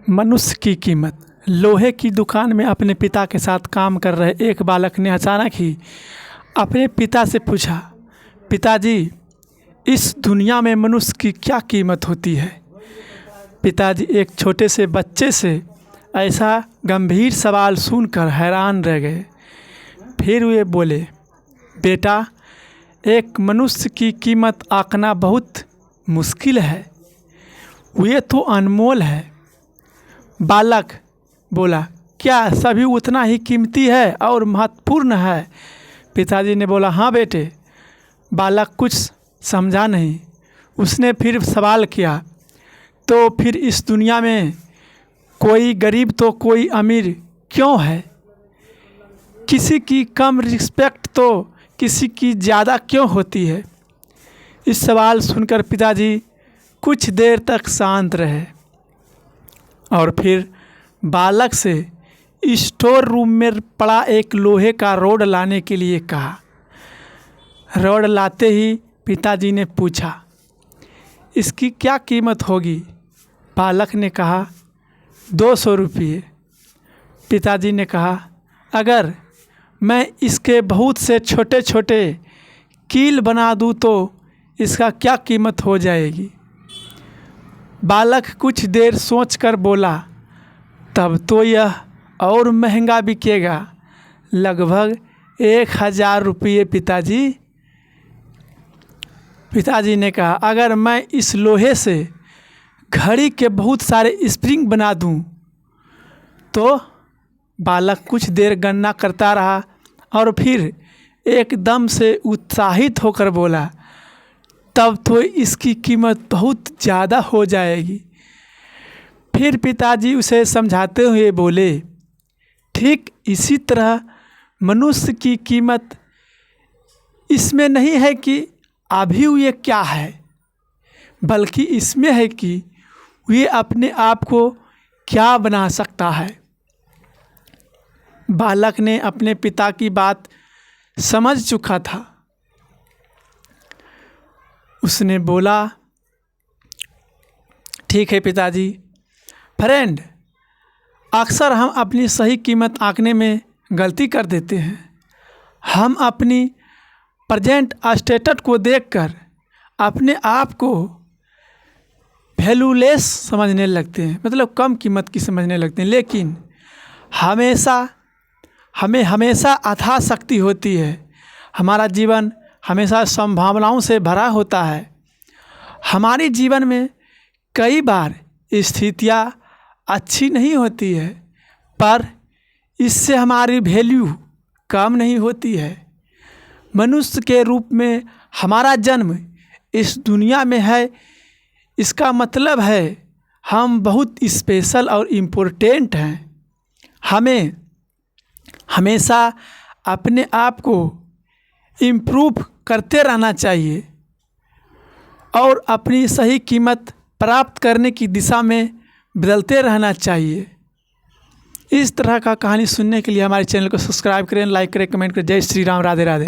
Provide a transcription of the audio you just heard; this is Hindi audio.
मनुष्य की कीमत। लोहे की दुकान में अपने पिता के साथ काम कर रहे एक बालक ने अचानक ही अपने पिता से पूछा, पिताजी, इस दुनिया में मनुष्य की क्या कीमत होती है। पिताजी एक छोटे से बच्चे से ऐसा गंभीर सवाल सुनकर हैरान रह गए। फिर वे बोले, बेटा, एक मनुष्य की कीमत आंकना बहुत मुश्किल है, ये तो अनमोल है। बालक बोला, क्या सभी उतना ही कीमती है और महत्वपूर्ण है। पिताजी ने बोला, हाँ बेटे। बालक कुछ समझा नहीं। उसने फिर सवाल किया, तो फिर इस दुनिया में कोई गरीब तो कोई अमीर क्यों है? किसी की कम रिस्पेक्ट तो किसी की ज़्यादा क्यों होती है? इस सवाल सुनकर पिताजी कुछ देर तक शांत रहे और फिर बालक से स्टोर रूम में पड़ा एक लोहे का रॉड लाने के लिए कहा। रॉड लाते ही पिताजी ने पूछा, इसकी क्या कीमत होगी? बालक ने कहा, 200 रुपये। पिताजी ने कहा, अगर मैं इसके बहुत से छोटे छोटे कील बना दूं तो इसका क्या कीमत हो जाएगी? बालक कुछ देर सोचकर बोला, तब तो यह और महंगा बिकेगा, लगभग 1000 रुपये। पिताजी ने कहा, अगर मैं इस लोहे से घड़ी के बहुत सारे स्प्रिंग बना दूं तो? बालक कुछ देर गणना करता रहा और फिर एकदम से उत्साहित होकर बोला, तब तो इसकी कीमत बहुत ज़्यादा हो जाएगी। फिर पिताजी उसे समझाते हुए बोले, ठीक इसी तरह मनुष्य की कीमत इसमें नहीं है कि अभी ये क्या है, बल्कि इसमें है कि ये अपने आप को क्या बना सकता है। बालक ने अपने पिता की बात समझ चुका था। उसने बोला, ठीक है पिताजी। फ्रेंड, अक्सर हम अपनी सही कीमत आंकने में गलती कर देते हैं। हम अपनी प्रेजेंट स्टेटस को देखकर अपने आप को वैल्यूलेस समझने लगते हैं, मतलब कम कीमत की समझने लगते हैं। लेकिन हमें हमेशा अथाह शक्ति होती है। हमारा जीवन हमेशा संभावनाओं से भरा होता है। हमारे जीवन में कई बार स्थितियाँ अच्छी नहीं होती है, पर इससे हमारी वैल्यू कम नहीं होती है। मनुष्य के रूप में हमारा जन्म इस दुनिया में है, इसका मतलब है हम बहुत स्पेशल और इम्पोर्टेंट हैं। हमें हमेशा अपने आप को इम्प्रूव करते रहना चाहिए और अपनी सही कीमत प्राप्त करने की दिशा में बदलते रहना चाहिए। इस तरह का कहानी सुनने के लिए हमारे चैनल को सब्सक्राइब करें, लाइक करें, कमेंट करें। जय श्री राम, राधे राधे।